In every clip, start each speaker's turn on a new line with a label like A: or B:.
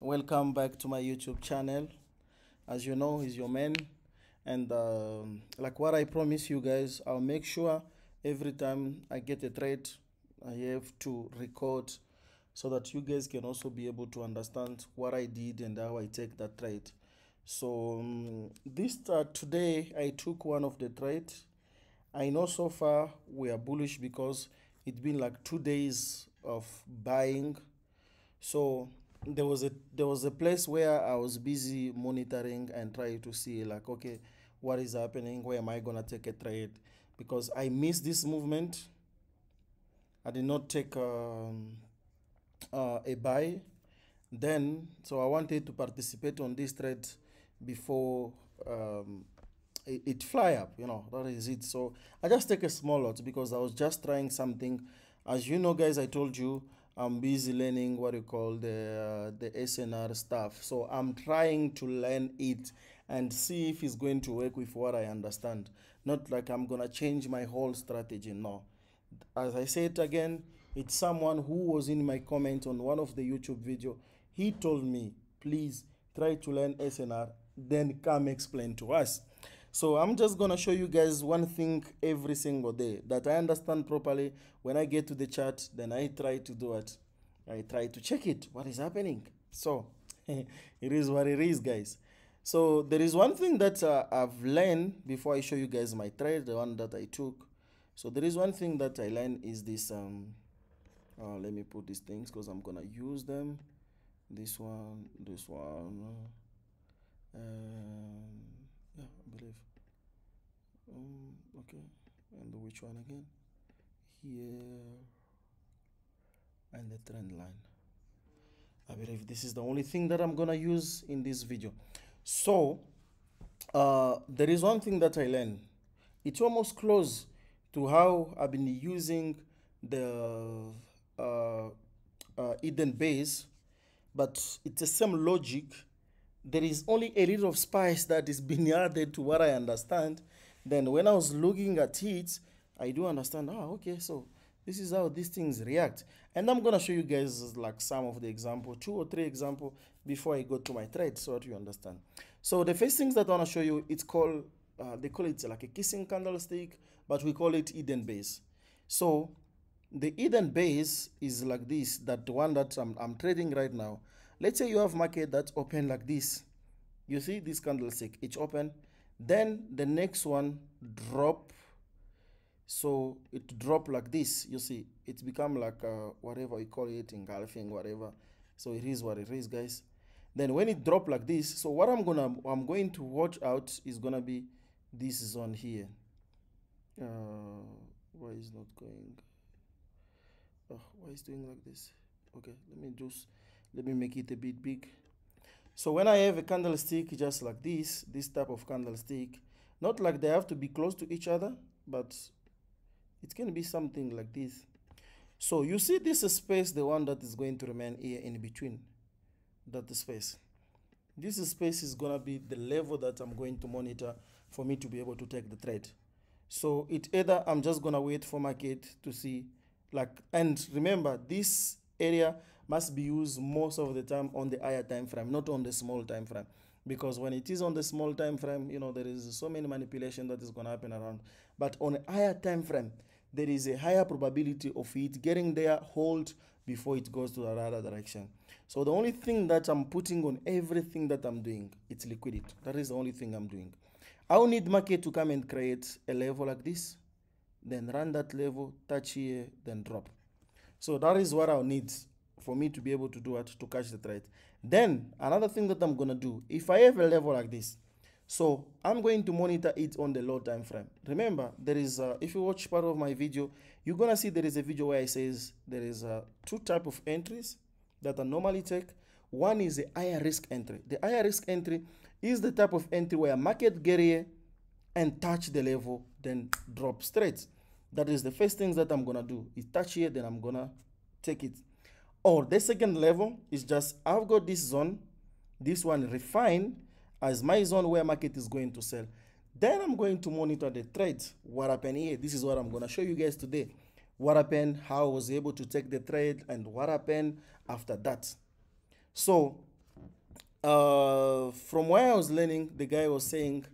A: welcome back to my YouTube channel. As you know, is your man, and like what I promise you guys, I'll make sure every time I get a trade I have to record so that you guys can also be able to understand what I did and how I take that trade. So this today I took one of the trades. I know so far we are bullish because it's been like 2 days of buying. So there was a place where I was busy monitoring and trying to see like, okay, what is happening, where am I gonna take a trade, because I missed this movement. I did not take a buy then, so I wanted to participate on this trade before it fly up, that is it. So I just take a small lot because I was just trying something. As you know guys, I told you I'm busy learning what you call the SNR stuff, so I'm trying to learn it and see if it's going to work with what I understand. Not like I'm gonna change my whole strategy, no. As I say it again, it's someone who was in my comment on one of the YouTube video. He told me, please try to learn SNR, then come explain to us. So I'm just gonna show you guys one thing every single day that I understand properly. When I get to the chart, then I try to do it. I try to check it, what is happening. So it is what it is, guys. So there is one thing that I've learned before I show you guys my trade, the one that I took. So there is one thing that I learned is this. Let me put these things because I'm gonna use them. This one, yeah, I believe. Okay, and which one again? Here, and the trend line. I believe this is the only thing that I'm gonna use in this video. So there is one thing that I learned. It's almost close to how I've been using the Eden base, but it's the same logic. There is only a little of spice that is being added to what I understand. Then when I was looking at it, I do understand, okay, so this is how these things react. And I'm gonna show you guys like some of the example, 2 or 3 example before I go to my trade so that you understand. So the first things that I wanna show you, it's called, they call it like a kissing candlestick, but we call it Eden base. So the Eden base is like this, that the one that I'm trading right now. Let's say you have market that's open like this. You see this candlestick, it's open. Then the next one drop. So it drop like this. You see, it's become like whatever you call it, engulfing, whatever. So it is what it is, guys. Then when it drop like this, so what I'm going to watch out is gonna be this zone here. Why is not going? Why is doing like this? Okay, let me make it a bit big. So when I have a candlestick just like this type of candlestick, not like they have to be close to each other, but it can be something like this. So you see this space, the one that is going to remain here in between, that space. This space is gonna be the level that I'm going to monitor for me to be able to take the trade. So it either I'm just gonna wait for market to see, like, and remember this area must be used most of the time on the higher time frame, not on the small time frame, because when it is on the small time frame, there is so many manipulation that is going to happen around. But on a higher time frame, there is a higher probability of it getting there, hold before it goes to the other direction. So the only thing that I'm putting on everything that I'm doing, it's liquidity. That is the only thing I'm doing. I'll need market to come and create a level like this, then run that level, touch here, then drop. So that is what I'll need for me to be able to do it, to catch the trade. Then another thing that I'm gonna do, if I have a level like this, so I'm going to monitor it on the low time frame. Remember, there is if you watch part of my video, you're gonna see there is a video where I says there is 2 type of entries that I normally take. One is a higher risk entry. The higher risk entry is the type of entry where market get here and touch the level, then drop straight. That is the first things that I'm gonna do, is touch here, then I'm gonna take it. Or the second level is just, I've got this zone, this one refined as my zone where market is going to sell. Then I'm going to monitor the trade. What happened here? This is what I'm gonna show you guys today. What happened, how I was able to take the trade, and what happened after that. So from where I was learning, the guy was saying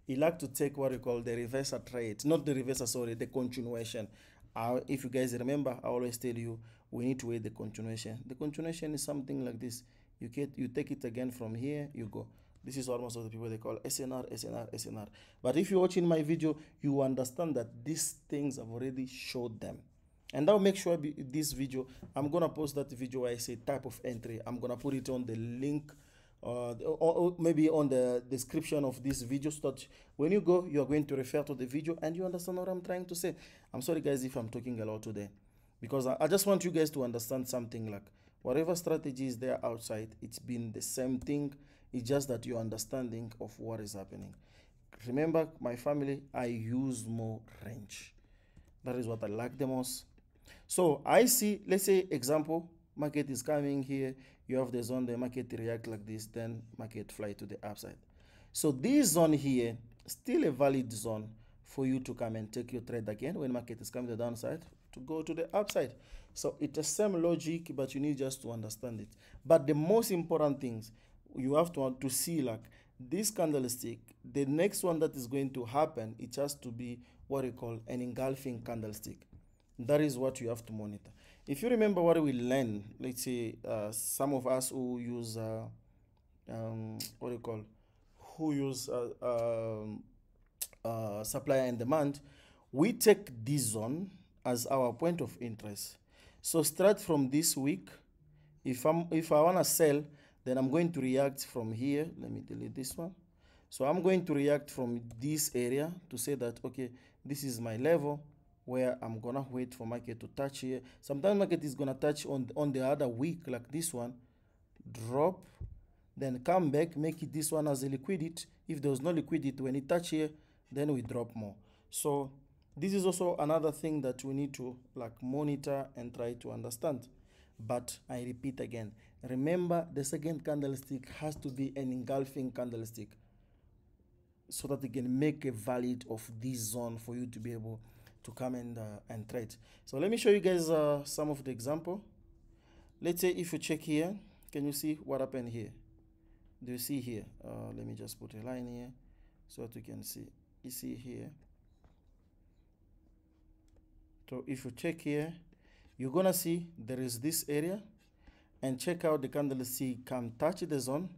A: he liked to take what we call the reversal trade, not the reversal, sorry, the continuation. If you guys remember, I always tell you we need to wait the continuation. The continuation is something like this. You take it again from here, you go. This is what most of the people they call SNR, SNR, SNR. But if you're watching my video, you understand that these things I've already showed them. And I'll make sure this video, I'm gonna post that video where I say type of entry. I'm gonna put it on the link, or maybe on the description of this video, so that when you go, you are going to refer to the video and you understand what I'm trying to say. I'm sorry guys if I'm talking a lot today, because I just want you guys to understand something. Like whatever strategy is there outside, it's been the same thing. It's just that your understanding of what is happening. Remember, my family, I use more range. That is what I like the most. So I see, let's say example, market is coming here, you have the zone, the market react like this, then market fly to the upside. So this zone here, still a valid zone for you to come and take your trade again when market is coming to the downside to go to the upside. So it's the same logic, but you need just to understand it. But the most important things, you have to see, like this candlestick, the next one that is going to happen, it has to be what we call an engulfing candlestick. That is what you have to monitor. If you remember what we learned, let's say some of us who use what do you call, who use supply and demand, we take this zone as our point of interest. So start from this week. If I want to sell, then I'm going to react from here. Let me delete this one. So I'm going to react from this area to say that, okay, this is my level where I'm gonna wait for market to touch here. Sometimes market is gonna touch on the other week, like this one, drop, then come back, make it this one as a liquidity. If there was no liquidity when it touch here, then we drop more. So this is also another thing that we need to like monitor and try to understand. But I repeat again, remember the second candlestick has to be an engulfing candlestick, so that it can make a valid of this zone for you to be able to come and trade. So let me show you guys some of the example. Let's say if you check here, can you see what happened here? Do you see here? Let me just put a line here so that you can see. You see here. So if you check here, you're gonna see there is this area, and check out the candlestick come touch the zone.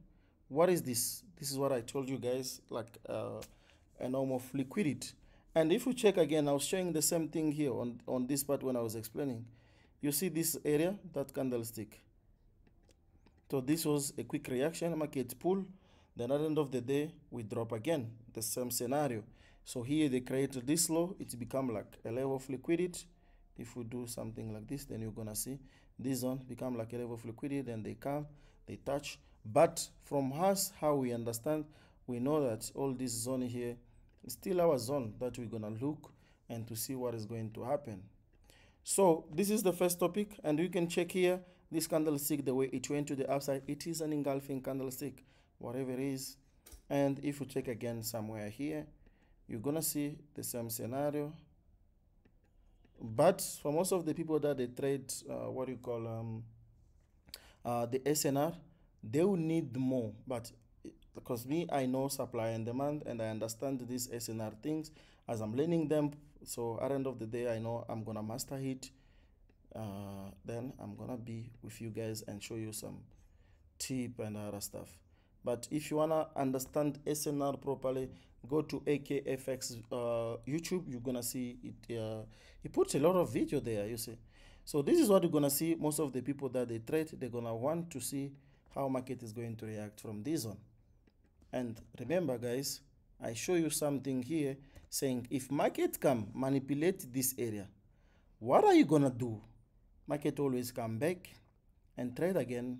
A: What is this? This is what I told you guys, like a norm of liquidity. And if you check again, I was showing the same thing here on this part when I was explaining. You see this area, that candlestick. So this was a quick reaction, market pull, then at the end of the day, we drop again, the same scenario. So here they created this low, it's become like a level of liquidity. If we do something like this, then you're gonna see this zone become like a level of liquidity, then they come, they touch. But from us, how we understand, we know that all this zone here is still our zone that we're gonna look and to see what is going to happen. So this is the first topic, and you can check here this candlestick, the way it went to the upside, it is an engulfing candlestick, whatever it is. And if you check again somewhere here, you're gonna see the same scenario. But for most of the people that they trade what you call the SNR, they will need more. But because me, I know supply and demand, and I understand these SNR things as I'm learning them. So at the end of the day, I know I'm gonna master it. Then I'm gonna be with you guys and show you some tip and other stuff. But if you wanna understand SNR properly, go to AKFX YouTube. You're gonna see it. He puts a lot of video there, you see. So this is what you're gonna see. Most of the people that they trade, they're gonna want to see how market is going to react from this one. And remember guys, I show you something here saying if market come manipulate this area, what are you gonna do? Market always come back and trade again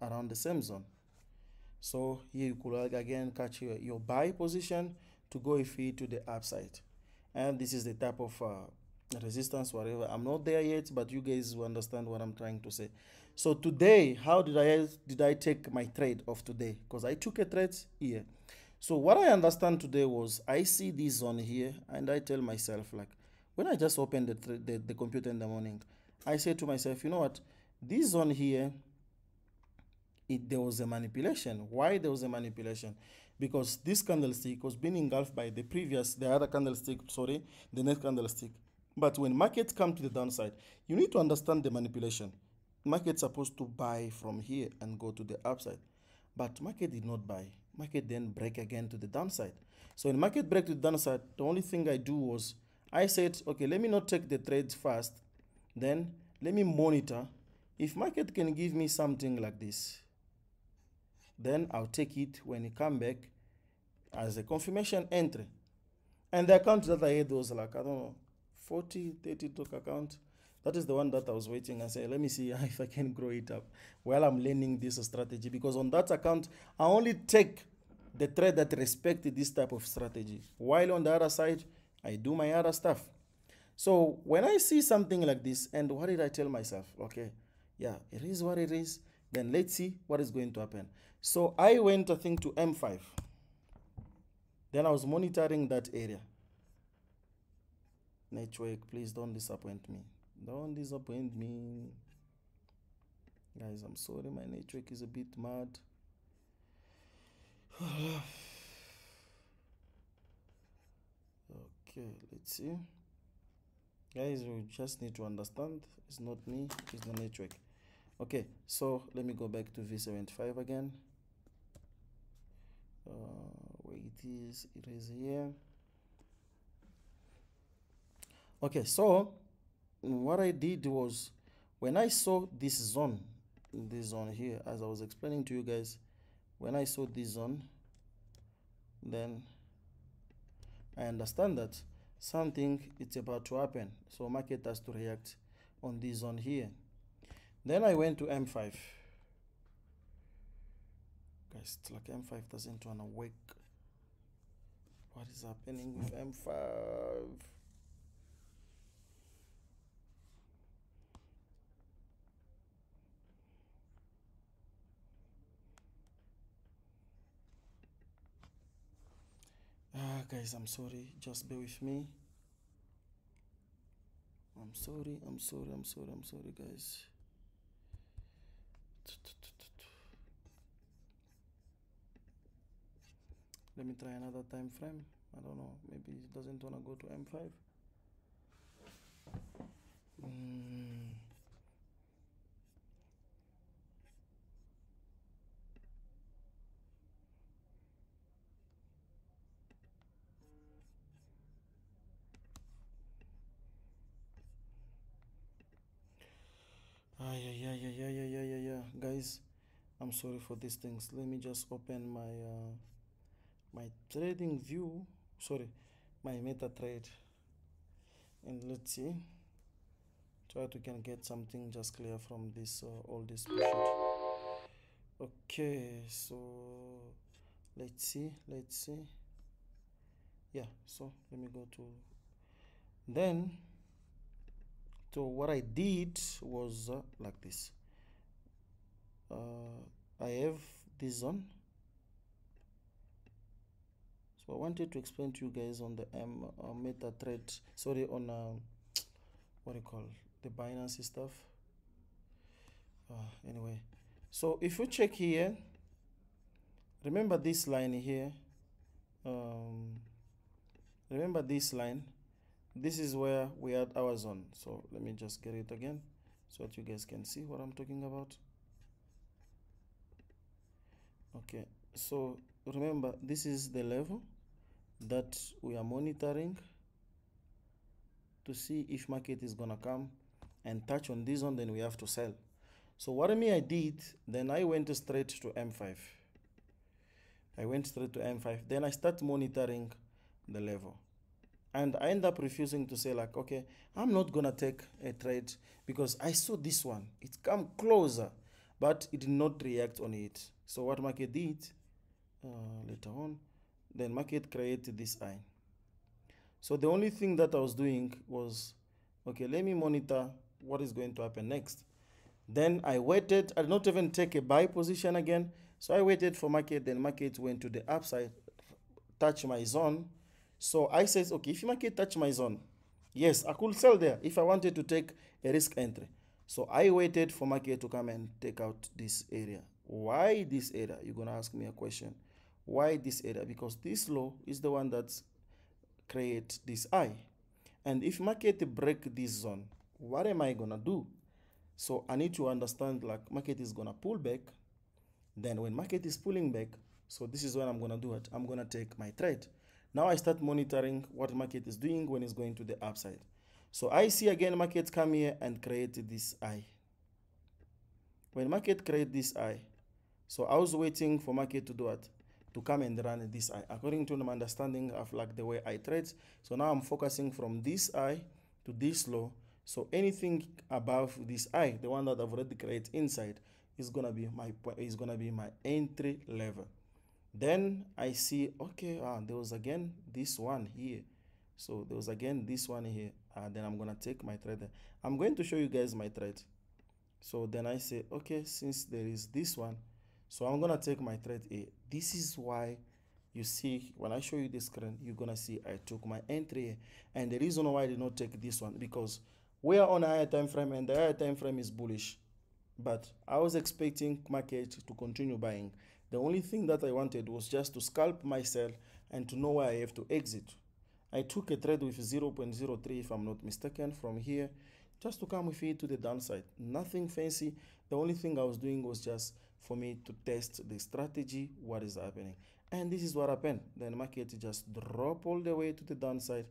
A: around the same zone. So here you could again catch your buy position to go if it to the upside. And this is the type of resistance, whatever. I'm not there yet, but you guys will understand what I'm trying to say. So today, how did I take my trade of today? Because I took a trade here. So what I understand today was I see this zone here, and I tell myself, like, when I just opened the computer in the morning, I say to myself, you know what, this zone here, there was a manipulation. Why there was a manipulation? Because this candlestick was being engulfed by the other candlestick, sorry, the next candlestick. But when markets come to the downside, you need to understand the manipulation. Market's supposed to buy from here and go to the upside. But market did not buy. Market then break again to the downside. So when market break to the downside, the only thing I do was I said, okay, let me not take the trades fast. Then let me monitor. If market can give me something like this, then I'll take it when it come back as a confirmation entry. And the account that I had was like, I don't know, 40, 30 took account. That is the one that I was waiting and say, let me see if I can grow it up while I'm learning this strategy. Because on that account, I only take the trade that respect this type of strategy. While on the other side, I do my other stuff. So when I see something like this, and what did I tell myself? Okay, yeah, it is what it is. Then let's see what is going to happen. So I went, I think, to M5. Then I was monitoring that area. Network, please don't disappoint me. Don't disappoint me. Guys, I'm sorry, my network is a bit mad. Okay, let's see. Guys, you just need to understand, it's not me, it's the network. Okay, so let me go back to V75 again. Where it is here. Okay, so what I did was, when I saw this zone here, as I was explaining to you guys, when I saw this zone, then I understand that something it's about to happen. So market has to react on this zone here. Then I went to M5. Guys, it's like M5 doesn't want to work. What is happening with M5? Guys, I'm sorry. Just bear with me. I'm sorry, guys. Let me try another time frame. I don't know. Maybe it doesn't want to go to M5. Yeah. Guys, I'm sorry for these things. Let me just open my my trading view. Sorry, my meta trade, and let's see. Try to can get something just clear from this all this bullshit. Okay, so let's see. Yeah, so let me go to then. So what I did was like this. I have this zone. So I wanted to explain to you guys on the meta trade. Sorry, on what do you call the Binance stuff. Anyway, so if you check here, remember this line here. Remember this line. This is where we had our zone. So let me just get it again so that you guys can see what I'm talking about. Okay, so remember, this is the level that we are monitoring to see if market is gonna come and touch on this one, then we have to sell. So what I did, then I went straight to M5. I went straight to M5. Then I start monitoring the level. And I end up refusing to say like, okay, I'm not gonna take a trade because I saw this one. It come closer, but it did not react on it. So what market did later on, then market created this eye. So the only thing that I was doing was, okay, let me monitor what is going to happen next. Then I waited. I did not even take a buy position again. So I waited for market. Then market went to the upside, touch my zone. So I said, okay, if market touch my zone, yes, I could sell there if I wanted to take a risk entry. So I waited for market to come and take out this area Why this area? You're gonna ask me a question. Why this area? Because this low is the one that creates this high. And if market break this zone, what am I gonna do? So I need to understand, like, market is gonna pull back. Then when market is pulling back, so this is when I'm gonna do it. I'm gonna take my trade. Now I start monitoring what market is doing when it's going to the upside. So I see again market come here and create this high. When market create this high, so I was waiting for market to do what? To come and run this high. According to my understanding of like the way I trade. So now I'm focusing from this high to this low. So anything above this high, the one that I've already created inside, is gonna be my entry level. Then I see, okay, there was again this one here. So there was again this one here. Then I'm gonna take my trade. I'm going to show you guys my trade. So then I say, okay, since there is this one, so I'm gonna take my trade here. This is why you see when I show you the screen, you're gonna see I took my entry here. And the reason why I did not take this one, because we are on a higher time frame and the higher time frame is bullish. But I was expecting market to continue buying. The only thing that I wanted was just to scalp myself and to know where I have to exit. I took a trade with 0.03, if I'm not mistaken, from here, just to come with it to the downside. Nothing fancy. The only thing I was doing was just for me to test the strategy, what is happening. And this is what happened. Then the market just drop all the way to the downside.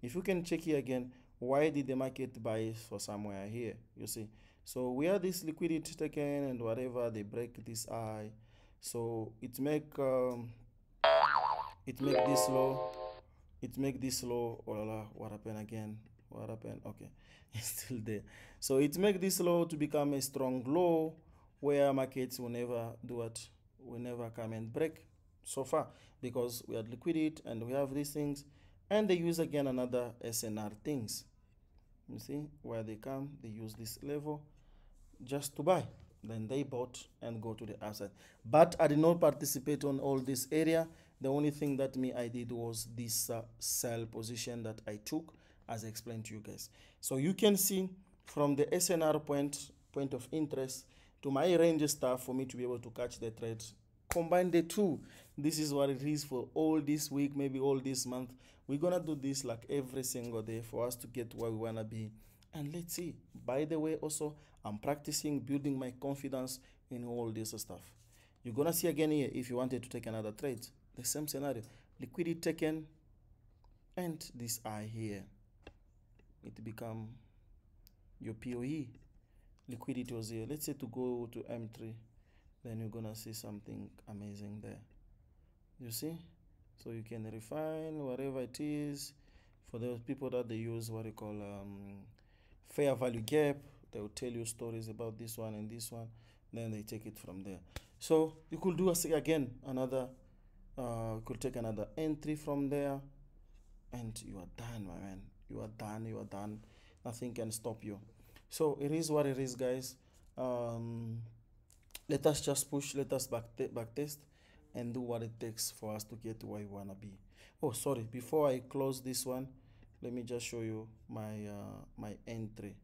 A: If you can check here again, why did the market buy for somewhere here? You see. So we have this liquidity taken and whatever, they break this high. So it make this low. It make this low. Oh, what happened again? What happened? Okay, it's still there. So it make this low to become a strong low where markets will never do what? Will never come and break so far, because we had liquidity and we have these things, and they use again another SNR things. You see where they come, they use this level just to buy. Then they bought and go to the upside. But I did not participate on all this area. The only thing that I did was this sell position that I took, as I explained to you guys. So you can see from the SNR point of interest to my range stuff for me to be able to catch the trades. Combine the two. This is what it is for all this week, maybe all this month. We're gonna do this like every single day for us to get where we wanna be. And let's see. By the way, also, I'm practicing building my confidence in all this stuff. You're gonna see again here, if you wanted to take another trade, the same scenario. Liquidity taken, and this eye here, it become your POE. Liquidity was here. Let's say to go to M3, then you're gonna see something amazing there. You see? So you can refine whatever it is. For those people that they use what you call fair value gap, they will tell you stories about this one and this one, then they take it from there. So you could do again another, could take another entry from there, and you are done, my man. You are done. You are done. Nothing can stop you. So it is what it is, guys. Let us just push. Let us back test and do what it takes for us to get to where we wanna be. Oh, sorry. Before I close this one, let me just show you my my entry.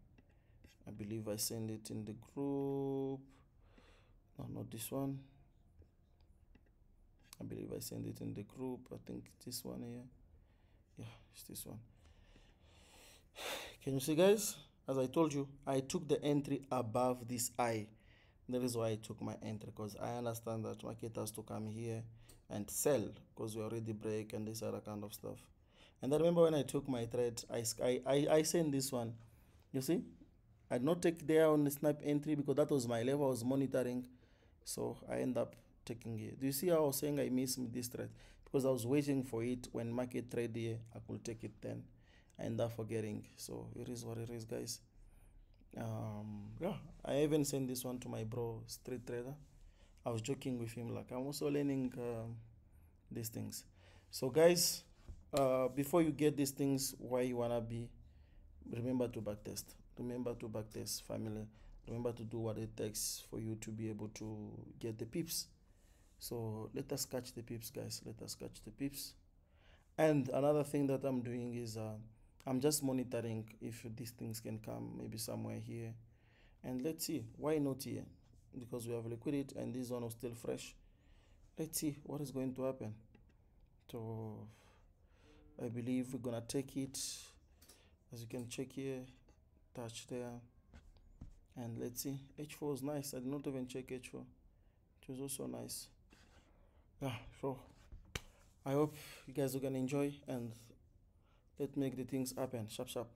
A: I believe I send it in the group. No, not this one. I believe I send it in the group. I think this one here. Yeah, it's this one. Can you see, guys? As I told you, I took the entry above this eye. That is why I took my entry, because I understand that market has to come here and sell, because we already break and this other kind of stuff. And I remember when I took my trade, I sent this one. You see? I did not take there on the snipe entry because that was my level I was monitoring. So I end up taking it. Do you see how I was saying I missed this trade? Because I was waiting for it when market trade here, I could take it then. I end up forgetting. So it is what it is, guys. Yeah, I even sent this one to my bro, street trader. I was joking with him, like I'm also learning these things. So guys, before you get these things where you wanna be, remember to backtest. Remember to backtest, family. Remember to do what it takes for you to be able to get the pips. So let us catch the pips, guys. Let us catch the pips. And another thing that I'm doing is I'm just monitoring if these things can come maybe somewhere here. And let's see, why not here? because we have liquidity and this one was still fresh. Let's see what is going to happen. So I believe we're gonna take it, as you can check here, touch there, and let's see. H4 is nice. I did not even check H4. It was also nice. Yeah, so I hope you guys are gonna enjoy, and let's make the things happen. Sharp sharp.